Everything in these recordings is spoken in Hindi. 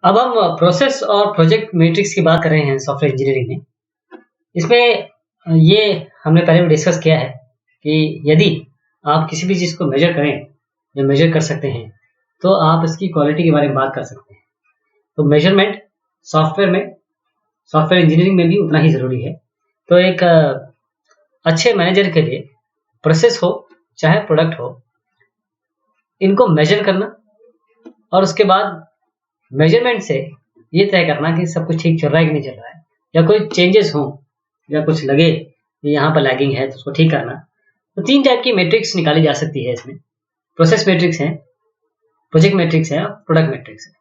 अब हम प्रोसेस और प्रोजेक्ट मैट्रिक्स की बात कर रहे हैं सॉफ्टवेयर इंजीनियरिंग में। इसमें ये हमने पहले भी डिस्कस किया है कि यदि आप किसी भी चीज़ को मेजर करें या मेजर कर सकते हैं तो आप इसकी क्वालिटी के बारे में बात कर सकते हैं। तो मेजरमेंट सॉफ्टवेयर में, सॉफ्टवेयर इंजीनियरिंग में भी उतना ही ज़रूरी है। तो एक अच्छे मैनेजर के लिए प्रोसेस हो चाहे प्रोडक्ट हो, इनको मेजर करना और उसके बाद मेजरमेंट से ये तय करना कि सब कुछ ठीक चल रहा है कि नहीं चल रहा है, या कोई चेंजेस हो या कुछ लगे कि यहाँ पर लैगिंग है तो उसको ठीक करना। तो 3 टाइप की मैट्रिक्स निकाली जा सकती है इसमें। प्रोसेस मैट्रिक्स है, प्रोजेक्ट मैट्रिक्स है और प्रोडक्ट मैट्रिक्स है।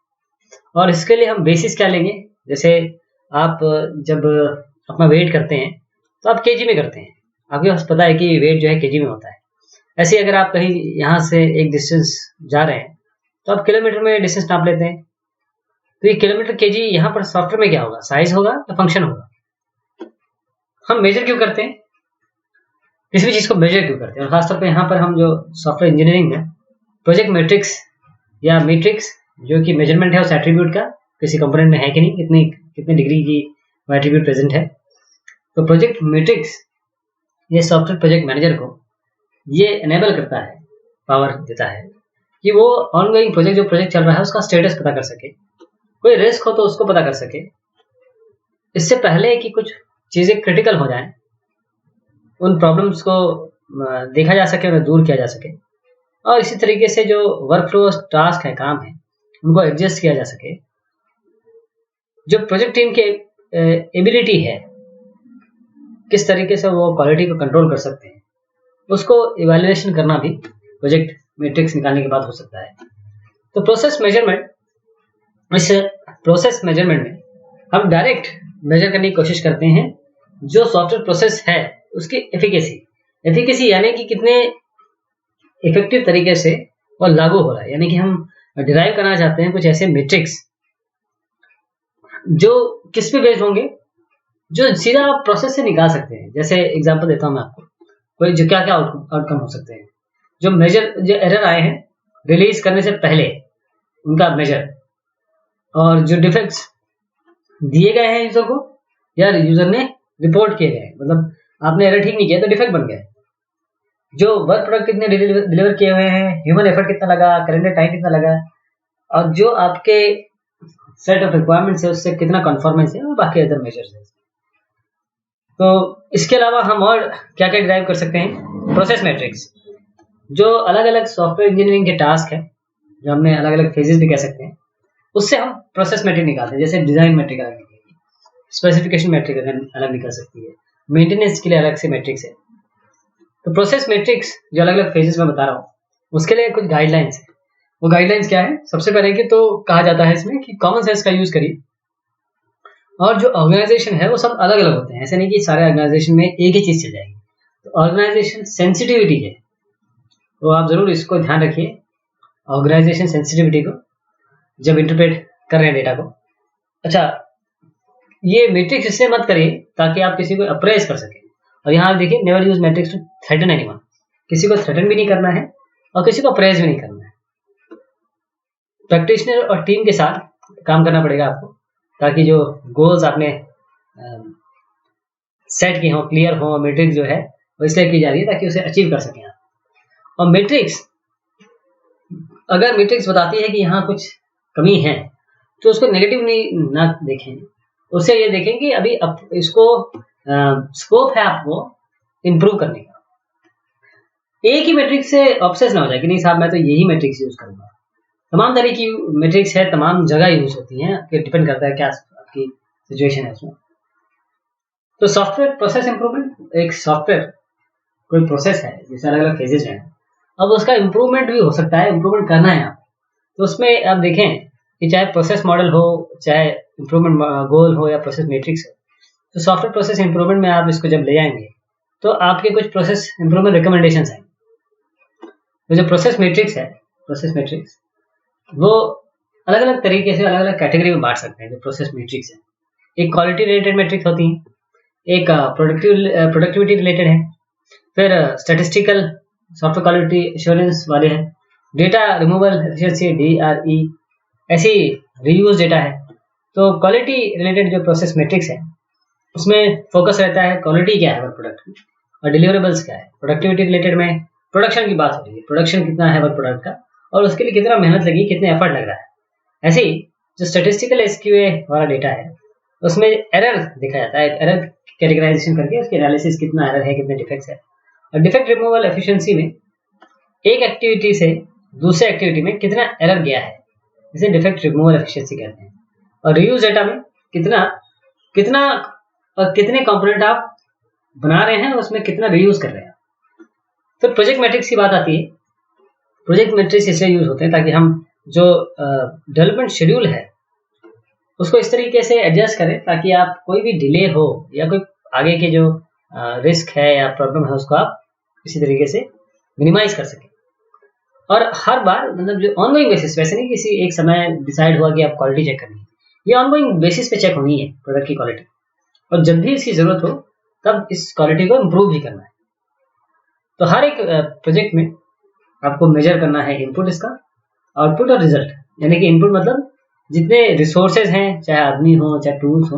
और इसके लिए हम बेसिस क्या लेंगे, जैसे आप जब अपना वेट करते हैं तो आप केजी में करते हैं, आपके पास पता है कि वेट जो है केजी में होता है। ऐसे ही अगर आप कहीं यहाँ से एक डिस्टेंस जा रहे हैं तो आप किलोमीटर में डिस्टेंस नाप लेते हैं। तो ये किलोमीटर केजी यहाँ पर सॉफ्टवेयर में क्या होगा, साइज होगा या फंक्शन होगा। हम मेजर क्यों करते हैं, किसी भी चीज को मेजर क्यों करते हैं, और खासतौर पे यहाँ पर हम जो सॉफ्टवेयर इंजीनियरिंग में प्रोजेक्ट मैट्रिक्स या मैट्रिक्स जो कि मेजरमेंट है उस एट्रीब्यूट का किसी कंपोनेंट में है कि नहीं, कितनी डिग्री की वो एट्रीब्यूट प्रेजेंट है। तो प्रोजेक्ट मैट्रिक्स ये सॉफ्टवेयर प्रोजेक्ट मैनेजर को ये एनेबल करता है, पावर देता है कि वो ऑनगोइंग प्रोजेक्ट जो प्रोजेक्ट चल रहा है उसका स्टेटस पता कर सके, कोई रिस्क हो तो उसको पता कर सके, इससे पहले कि कुछ चीज़ें क्रिटिकल हो जाएं, उन प्रॉब्लम्स को देखा जा सके, उन्हें दूर किया जा सके, और इसी तरीके से जो वर्क फ्लो टास्क है, काम है, उनको एडजस्ट किया जा सके। जो प्रोजेक्ट टीम के एबिलिटी है, किस तरीके से वो क्वालिटी को कंट्रोल कर सकते हैं, उसको इवैल्यूएशन करना भी प्रोजेक्ट मैट्रिक्स निकालने के बाद हो सकता है। तो प्रोसेस मेजरमेंट, इस प्रोसेस मेजरमेंट में हम डायरेक्ट मेजर करने की कोशिश करते हैं जो सॉफ्टवेयर प्रोसेस है उसकी एफिकेसी यानी कि कितने इफेक्टिव तरीके से वो लागू हो रहा है। यानी कि हम डिराइव करना चाहते हैं कुछ ऐसे मैट्रिक्स जो किस पे बेस्ड होंगे, जो सीधा आप प्रोसेस से निकाल सकते हैं। जैसे एग्जांपल देता हूं मैं आपको, कोई जो क्या क्या आउटकम हो सकते हैं, जो एरर आए हैं रिलीज करने से पहले उनका मेजर, और जो डिफेक्ट्स दिए गए हैं यूजर को या यूजर ने रिपोर्ट किए गए, मतलब आपने एरर ठीक नहीं किया तो डिफेक्ट बन गया, जो वर्क प्रोडक्ट कितने डिलीवर किए हुए हैं, ह्यूमन एफर्ट कितना लगा, कैलेंडर टाइम कितना लगा, और जो आपके सेट ऑफ रिक्वायरमेंट्स है उससे कितना कन्फॉर्मेंस है, और बाकी अदर मेजर्स है। तो इसके अलावा हम और क्या क्या ड्राइव कर सकते हैं, प्रोसेस मैट्रिक्स जो अलग अलग सॉफ्टवेयर इंजीनियरिंग के टास्क है, जो हमने अलग अलग फेजेस भी कह सकते हैं, उससे हम प्रोसेस मैट्रिक निकालते हैं। जैसे डिजाइन मैट्रिक अलग निकलेगी, स्पेसिफिकेशन मैट्रिक अलग निकल सकती है, मेंटेनेंस के लिए अलग से मैट्रिक्स है। तो प्रोसेस मैट्रिक्स जो अलग अलग फेजेस में बता रहा हूँ उसके लिए कुछ गाइडलाइंस है। वो गाइडलाइंस क्या है, सबसे पहले कि तो कहा जाता है इसमें कि कॉमन सेंस का यूज करिए, और जो ऑर्गेनाइजेशन है वो सब अलग अलग होते हैं, ऐसे नहीं कि सारे ऑर्गेनाइजेशन में एक ही चीज चल जाएगी। तो ऑर्गेनाइजेशन सेंसिटिविटी है, तो आप जरूर इसको ध्यान रखिए, ऑर्गेनाइजेशन सेंसिटिविटी को जब इंटरप्रेट कर रहे हैं डेटा को। अच्छा, ये मैट्रिक्स इससे मत करिए ताकि आप किसी को अप्रेस कर सकें। और यहाँ देखिए, never use matrix to threaten anyone, किसी को थ्रेटन भी नहीं करना है और किसी को अप्रेस भी नहीं करना है। प्रैक्टिशनर और टीम के साथ काम करना पड़ेगा आपको, ताकि जो गोल्स आपने सेट किए हों क्लियर हो। मैट्रिक्स जो है वो इसलिए की जा रही है ताकि उसे अचीव कर सकें आप। और मैट्रिक्स, अगर मैट्रिक्स बताती है कि यहाँ कुछ कमी है तो उसको नेगेटिव नहीं ना देखें, उससे ये देखें कि अभी इसको स्कोप है आपको इम्प्रूव करने का। एक ही मैट्रिक्स से ऑब्सेस ना हो जाए कि नहीं साहब मैं तो यही मैट्रिक्स यूज करूंगा। तमाम तरह की मैट्रिक्स है, तमाम जगह यूज होती हैं, डिपेंड करता है क्या आपकी सिचुएशन है उसमें। तो सॉफ्टवेयर प्रोसेस इंप्रूवमेंट, एक सॉफ्टवेयर कोई प्रोसेस है जिससे अलग अलग फेजेस हैं, अब उसका इम्प्रूवमेंट भी हो सकता है, इम्प्रूवमेंट करना है आप। तो उसमें आप देखें कि चाहे प्रोसेस मॉडल हो, चाहे इम्प्रूवमेंट गोल हो, या प्रोसेस मैट्रिक्स हो, तो सॉफ्टवेयर प्रोसेस इंप्रूवमेंट में आप इसको जब ले जाएंगे तो आपके कुछ प्रोसेस इंप्रूवमेंट रिकमेंडेशंस आएंगे। तो जो प्रोसेस मैट्रिक्स है, प्रोसेस मैट्रिक्स वो अलग अलग तरीके से अलग अलग कैटेगरी में बांट सकते हैं। जो प्रोसेस मैट्रिक्स है, एक क्वालिटी रिलेटेड मैट्रिक्स होती है, एक प्रोडक्टिविटी रिलेटेड है, फिर स्टैटिस्टिकल सॉफ्टवेयर क्वालिटी एश्योरेंस वाले हैं, डेटा रिमूवल एफिशिएंसी DRE, ऐसी रीयूज डेटा है। तो क्वालिटी रिलेटेड जो प्रोसेस मैट्रिक्स है उसमें फोकस रहता है क्वालिटी क्या है वर्क प्रोडक्ट की और डिलीवरेबल्स क्या है। प्रोडक्टिविटी रिलेटेड में प्रोडक्शन की बात हो रही है, प्रोडक्शन कितना है वर्क प्रोडक्ट का और उसके लिए कितना मेहनत लगी, कितने एफर्ट लग रहा है। ऐसे ही जो स्टैटिस्टिकल एसक्यूए वाला डेटा है उसमें एरर देखा जाता है, एरर कैटेगराइजेशन करके उसके एनालिसिस कितना एरर है, कितने डिफेक्ट्स है। और डिफेक्ट रिमूवल एफिशिएंसी में एक एक्टिविटी से दूसरे एक्टिविटी में कितना एरर गया है, इसे डिफेक्ट रिमूवल एफिशिएंसी कहते हैं। और रीयूज डेटा में कितना कितना और कितने कंपोनेंट आप बना रहे हैं उसमें कितना रीयूज कर रहे हैं। तो प्रोजेक्ट मैट्रिक्स की बात आती है। प्रोजेक्ट मैट्रिक्स इसलिए यूज होते हैं ताकि हम जो डेवलपमेंट शेड्यूल है उसको इस तरीके से एडजस्ट करें ताकि आप कोई भी डिले हो या कोई आगे के जो रिस्क है या प्रॉब्लम है उसको आप इसी तरीके से मिनिमाइज कर सकें। और हर बार मतलब जो ऑनगोइंग बेसिस, वैसे नहीं किसी एक समय डिसाइड हुआ कि आप क्वालिटी चेक करनी है, ये ऑनगोइंग बेसिस पे चेक होनी है प्रोडक्ट की क्वालिटी। और जब भी इसकी जरूरत हो तब इस क्वालिटी को इम्प्रूव भी करना है। तो हर एक प्रोजेक्ट में आपको मेजर करना है इनपुट इसका, आउटपुट और रिजल्ट। यानी कि इनपुट मतलब जितने रिसोर्सेज हैं, चाहे आदमी हो चाहे टूल्स हो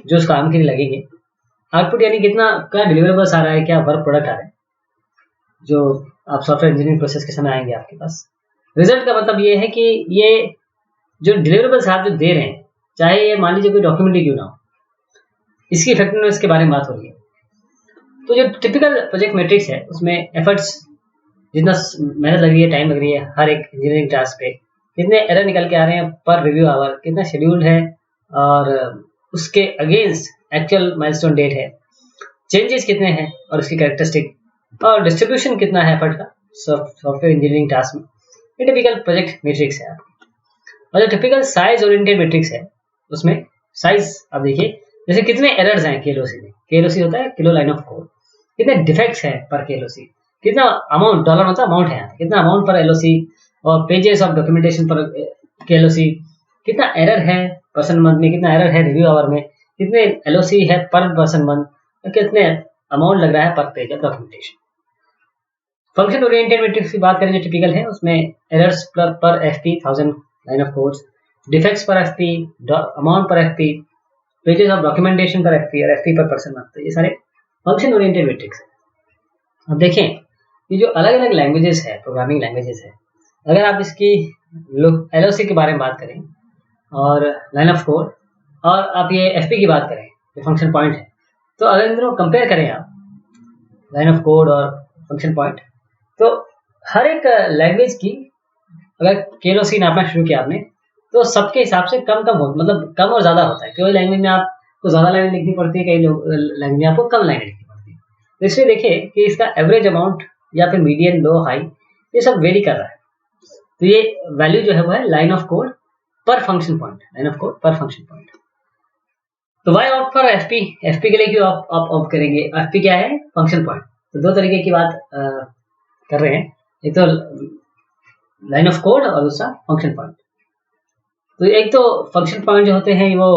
जो उस काम के लिए लगेंगे। आउटपुट यानी कितना क्या डिलीवरेबल्स आ रहा है, क्या वर्क प्रोडक्ट आ रहा है जो आप सॉफ्टवेयर इंजीनियरिंग प्रोसेस के समय आएंगे आपके पास। रिजल्ट का मतलब ये है कि ये जो डिलीवरेबल्स आप जो दे रहे हैं, चाहे ये मान लीजिए कोई डॉक्यूमेंट ही क्यों ना हो, इसकी इफेक्टिवनेस के बारे में बात हो रही है। तो जो टिपिकल प्रोजेक्ट मैट्रिक्स है उसमें एफर्ट्स, जितना मेहनत लग रही है, टाइम लग रही है हर एक इंजीनियरिंग टास्क पे, कितने एरर निकल के आ रहे हैं पर रिव्यू आवर, कितना शेड्यूल है और उसके अगेंस्ट एक्चुअल माइलस्टोन डेट है, चेंजेस कितने हैं और उसकी कैरेक्टरिस्टिक, और डिस्ट्रीब्यूशन कितना है एफर्ट का सॉफ्टवेयर इंजीनियरिंग टास्क में। ये टिपिकल प्रोजेक्ट मैट्रिक्स है आपकी। और जो टिपिकल साइज ओरिएंटेड मैट्रिक्स है उसमें साइज आप देखिए, जैसे कितने एरर्स हैं केएलओसी में, केएलओसी होता है किलो लाइन ऑफ कोड, कितने डिफेक्ट्स हैं पर केएलओसी, कितना अमाउंट, डॉलर मतलब अमाउंट है, कितना अमाउंट पर एलओसी, और पेजेस ऑफ डॉक्यूमेंटेशन पर केएलओसी, कितना एरर है पर्सन मंथ में, कितना एरर है रिव्यू आवर में, कितने एलओसी है पर पर्सन मंथ, कितने अमाउंट लग रहा है पर page of documentation. Function oriented matrix की बात करें जो टिपिकल है उसमें एरर्स पर FP 1000 line of codes, defects पर एफपी, अमाउंट पर एफपी, पेजेस ऑफ डॉक्यूमेंटेशन पर एफपी और एफपी पर पर्सन मंथ। तो ये सारे फंक्शन ओरिएंटेड मैट्रिक्स है। अब देखें ये जो अलग अलग लैंग्वेजेस है, प्रोग्रामिंग लैंग्वेजेस है, अगर आप इसकी एलओसी के बारे में बात करें और लाइन ऑफ कोड, और आप ये एफपी की बात करें जो फंक्शन पॉइंट है, तो अगर इन दोनों कंपेयर करें आप लाइन ऑफ कोड और फंक्शन पॉइंट, तो हर एक लैंग्वेज की अगर केएलओसी नापना शुरू किया आपने तो सबके हिसाब से कम कम हो, मतलब कम और ज़्यादा होता है। कई लैंग्वेज में आपको ज़्यादा लाइन लिखनी पड़ती है, कई लैंग्वेज में आपको कम लाइन लिखनी पड़ती है। तो इसलिए देखिए कि इसका एवरेज अमाउंट या फिर मीडियन, लो, हाई, ये सब वेरी कर रहा है। तो ये वैल्यू जो है वो है लाइन ऑफ कोड पर function point, line of code पर फंक्शन पॉइंट। तो why opt for FP, FP के लिए क्यों आप ऑप्ट करेंगे? एफपी क्या है? Function point. तो दो तरीके की बात कर रहे हैं, एक तो लाइन ऑफ कोड और दूसरा फंक्शन पॉइंट। तो एक तो फंक्शन पॉइंट जो होते हैं वो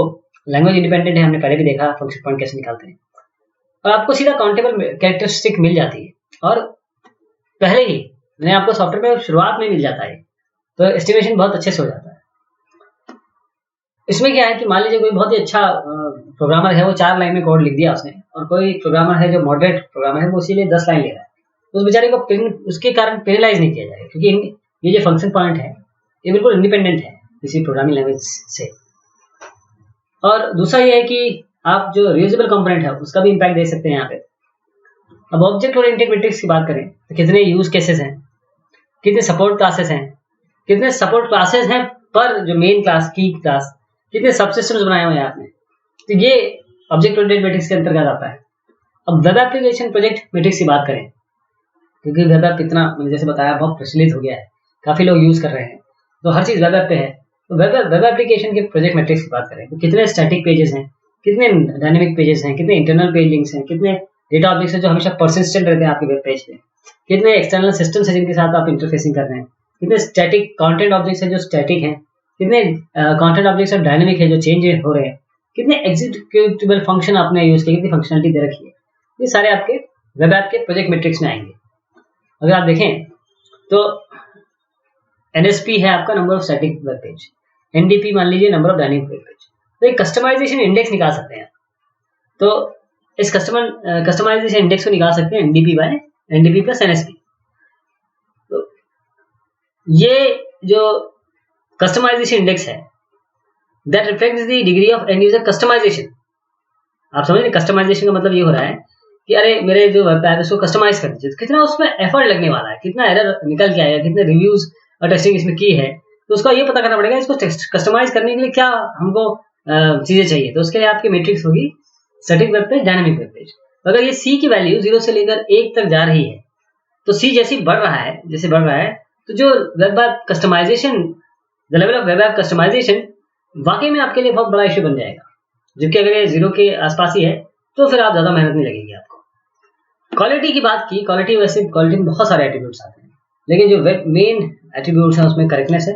लैंग्वेज इंडिपेंडेंट है, हमने पहले भी देखा फंक्शन पॉइंट कैसे निकालते हैं, और आपको सीधा काउंटेबल कैरेक्टरिस्टिक मिल जाती है, और पहले ही मैंने आपको सॉफ्टवेयर में शुरुआत में मिल जाता है, तो एस्टिमेशन बहुत अच्छे से हो जाता है। इसमें क्या है कि मान लीजिए कोई बहुत ही अच्छा प्रोग्रामर है, वो 4 लाइन में कोड लिख दिया उसने, और कोई प्रोग्रामर है जो मॉडरेट प्रोग्रामर है वो इसीलिए 10 लाइन ले रहा है, तो उस बेचारे को उसके कारण पेनलाइज नहीं किया जाएगा, क्योंकि ये जो फंक्शन पॉइंट है ये बिल्कुल इंडिपेंडेंट है किसी प्रोग्रामिंग लैंग्वेज से। और दूसरा ये है कि आप जो रियूजेबल कंपोनेंट है उसका भी इम्पैक्ट दे सकते हैं यहाँ पे। अब ऑब्जेक्ट ओरिएंटेड मैट्रिक्स की बात करें तो कितने यूज केसेस हैं, कितने सपोर्ट क्लासेस हैं, कितने सपोर्ट क्लासेस हैं पर जो मेन क्लास की क्लास, कितने सबसिस्टम्स बनाए हुए हैं आपने, तो ये ऑब्जेक्ट ओरिएंटेड मैट्रिक्स के अंतर्गत आता है। अब वेब एप्लीकेशन प्रोजेक्ट मैट्रिक्स की बात करें, क्योंकि वेब ऐप इतना मैंने जैसे बताया बहुत प्रचलित हो गया है, काफी लोग यूज कर रहे हैं, तो हर चीज वेब ऐप पे है। तो वेब एप्लीकेशन के प्रोजेक्ट मैट्रिक्स की बात करें तो कितने स्टैटिक पेजेस हैं, कितने डायनेमिक पेजेस हैं, कितने इंटरनल पेज लिंक्स हैं, कितने डेटा ऑब्जेक्ट्स हैं जो हमेशा परसिस्टेंट रहते हैं आपके वेब पेज पे, कितने एक्सटर्नल सिस्टम्स हैं जिनके साथ आप इंटरफेसिंग कर रहे हैं, कितने स्टैटिक कंटेंट ऑब्जेक्ट्स हैं जो स्टैटिक हैं, कितने कंटेंट ऑब्जेक्ट्स डायनेमिक है जो चेंज हो रहे हैं, कितने एग्जीक्यूटेबल फंक्शन आपने यूज किए, कितनी फंक्शनलिटी दे रखी है, ये सारे आपके वेब ऐप के प्रोजेक्ट मैट्रिक्स में आएंगे। अगर आप देखें तो NSP है आपका number of static web page, NDP मान लीजिए, number of dynamic web page. तो एक कस्टमाइजेशन इंडेक्स निकाल सकते हैं। तो इस कस्टमाइजेशन इंडेक्स को निकाल सकते हैं NDP प्लस NSP। तो ये जो कस्टमाइजेशन इंडेक्स है, that reflects the degree of end user customization. आप समझ रहे, कस्टमाइजेशन का मतलब ये हो रहा है कि अरे मेरे जो वेब ऐप है उसको कस्टमाइज कर दीजिए, कितना उसमें एफर्ट लगने वाला है, कितना एरर निकल के आएगा, कितने रिव्यूज और टेस्टिंग इसमें की है, तो उसका ये पता करना पड़ेगा इसको कस्टमाइज करने के लिए क्या हमको चीजें चाहिए। तो उसके लिए आपकी मैट्रिक्स होगी static web page, dynamic web page. अगर ये सी की वैल्यू 0 से लेकर 1 तक जा रही है, तो सी जैसे बढ़ रहा है तो जो web app customization, the level of web app customization वाकई में आपके लिए बहुत बड़ा इश्यू बन जाएगा। जबकि अगर ये 0 के आसपास ही है तो फिर आप ज्यादा मेहनत नहीं लगेगी आपको। क्वालिटी की बात की, क्वालिटी में बहुत सारे एट्रीब्यूट्स आते हैं, लेकिन जो वेब मेन एट्रीब्यूट्स हैं उसमें करेक्टनेस है,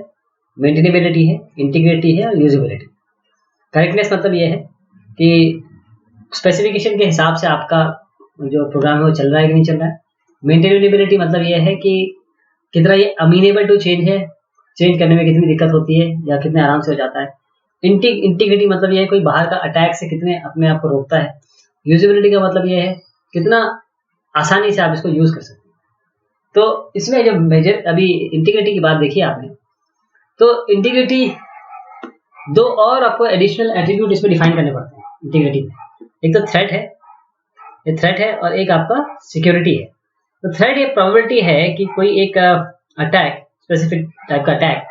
मेंटेनेबिलिटी है, इंटीग्रिटी है और यूजेबिलिटी। करेक्टनेस मतलब ये है कि स्पेसिफिकेशन के हिसाब से आपका जो प्रोग्राम है वो चल रहा है कि नहीं चल रहा है। मेंटेनेबिलिटी मतलब ये है कि कितना ये अमीनेबल टू चेंज है, चेंज करने में कितनी दिक्कत होती है या कितने आराम से हो जाता है। इंटीग्रिटी मतलब ये है कोई बाहर का अटैक से कितने अपने आप को रोकता है। यूजेबिलिटी का मतलब ये है कितना आसानी से आप इसको यूज कर सकते हैं। तो इसमें जब मेजर अभी इंटीग्रिटी की बात देखी आपने, तो इंटीग्रिटी दो और आपको एडिशनल एट्रीब्यूट इसमें डिफाइन करने पड़ते हैं इंटीग्रिटी में। एक तो थ्रेट है, ये थ्रेट है, और एक आपका सिक्योरिटी है। तो थ्रेट ये प्रोबेबिलिटी है कि कोई एक अटैक, स्पेसिफिक टाइप का अटैक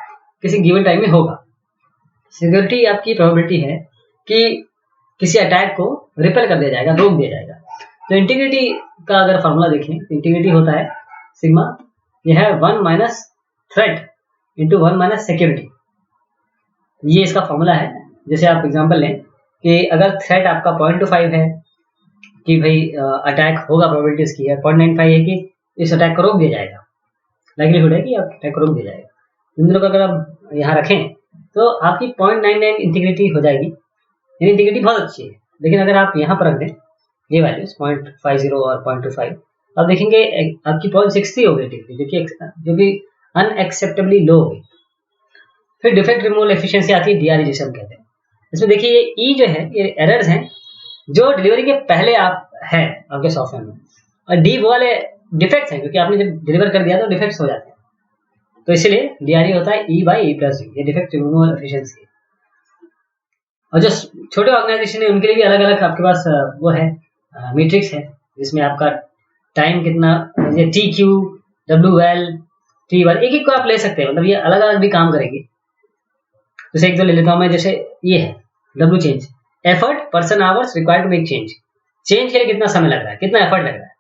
किसी गिवन टाइम में होगा। सिक्योरिटी आपकी प्रोबेबिलिटी है कि किसी अटैक को रिपेल कर दिया जाएगा, रोक दिया जाएगा। तो इंटीग्रिटी का अगर फॉर्मूला देखें तो इंटीग्रिटी होता है सिग्मा, यह है 1 minus threat into 1 minus security. ये इसका फॉर्मूला है। जैसे आप एग्जांपल लें कि अगर थ्रेट आपका 0.25 है कि भाई अटैक होगा, प्रोबेबिलिटी इसकी है 0.95 है कि इस अटैक को रोक दिया जाएगा, लाइक्लीहुड है कि अटैक को रोक दिया जाएगा। इन दोनों को अगर आप यहाँ रखें तो आपकी 0.99 इंटीग्रिटी हो जाएगी। यानी इंटीग्रिटी बहुत अच्छी है। लेकिन अगर आप यहाँ पर रख दें ये वैल्यूज 0.50 और 0.25, आप देखेंगे आपकी 0.63 हो गई इंटीग्रिटी, जो कि अनएक्सेप्टेबली लो हो गई। फिर डिफेक्ट रिमूवल एफिशिएंसी आती है, DRE जिसे हम कहते हैं। इसमें देखिए ये ई जो है ये एरर्स हैं जो डिलीवरी के पहले आप है आपके सॉफ्टवेयर में, और डी वो वाले डिफेक्ट्स हैं क्योंकि आपने जब डिलीवर कर दिया तो डिफेक्ट्स हो जाते हैं। तो इसलिए DRE होता है E/E+D, ये डिफेक्ट रिमूवल एफिशिएंसी। और जो छोटे ऑर्गेनाइजेशन है उनके लिए भी अलग अलग आपके पास वो है मैट्रिक्स है, जिसमें आपका टाइम कितना, TQ, WL, T1, एक को आप ले सकते हैं, मतलब ये अलग अलग भी काम करेंगे। जैसे एक दो ले लेता हूं मैं, जैसे ये है W change, effort person hours required to make change, change के लिए कितना समय लग रहा है, कितना एफर्ट लग रहा है,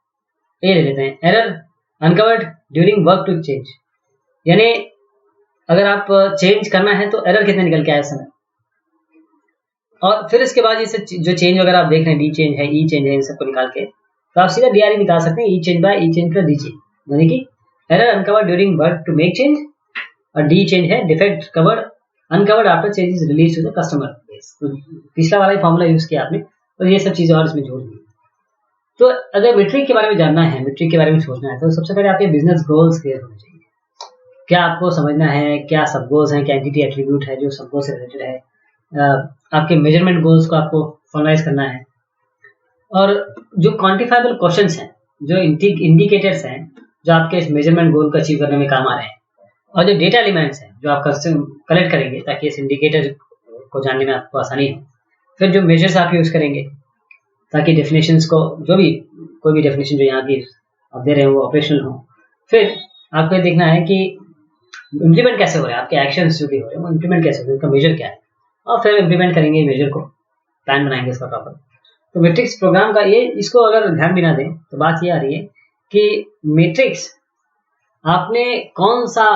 ये ले लेते हैं। Error uncovered during work to change, यानी अगर आप चेंज करना है तो एरर कितने निकल के आए समय। और फिर इसके बाद जैसे जो चेंज अगर आप देख रहे हैं, डी चेंज है, ई चेंज है, इन सबको निकाल के तो आप सीधा DRE निकाल सकते हैं, E change by E change plus D change, यानी कि error uncovered during work to make change, और डी चेंज है defect covered uncovered after change is release to the customer base. तो पिछला वाला ही फॉर्मूला यूज किया आपने और ये सब चीजें और इसमें जोड़ दी। तो अगर मीट्रिक के बारे में जानना है, मीट्रिक के बारे में सोचना है, तो सबसे पहले आपके बिजनेस गोल्स क्लियर होने चाहिए। क्या आपको समझना है, क्या सब गोल्स हैं, क्या एंटिटी एट्रीब्यूट है जो सब गोल से रिलेटेड है, आपके मेजरमेंट गोल्स को आपको फॉर्मलाइज करना है, और जो क्वांटिफाइबल क्वेश्चंस हैं, जो इंडिकेटर्स हैं जो आपके इस मेजरमेंट गोल को अचीव करने में काम आ रहे हैं, और जो डेटा एलिमेंट्स हैं जो आप कलेक्ट करेंगे ताकि इस इंडिकेटर को जानने में आपको आसानी हो। फिर जो मेजर्स आप यूज करेंगे ताकि डेफिनेशंस को, जो भी कोई भी डेफिनेशन जो यहाँ की आप दे रहे हैं वो ऑपरेशनल हो। फिर आपको ये देखना है कि इम्प्लीमेंट कैसे हो रहा है, आपके एक्शंस जो भी हो रहे हैं वो इम्प्लीमेंट कैसे हो रहे हैं, उसका मेजर क्या है, और फिर इम्प्लीमेंट करेंगे मेजर को, प्लान बनाएंगे इसका प्रॉपर। तो मैट्रिक्स प्रोग्राम का ये, इसको अगर ध्यान भी ना दें तो बात ये आ रही है कि मैट्रिक्स आपने कौन सा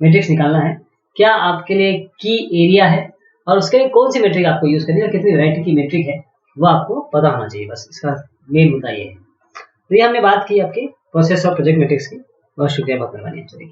मैट्रिक्स निकालना है, क्या आपके लिए की एरिया है, और उसके लिए कौन सी मैट्रिक आपको यूज करनी है, और कितनी वैरायटी की मैट्रिक है वो आपको पता होना चाहिए। बस इसका मेन मुद्दा ये है। तो ये हमने बात की आपके प्रोसेस ऑफ प्रोजेक्ट मैट्रिक्स की। बहुत शुक्रिया, बहुत मेहरबानी।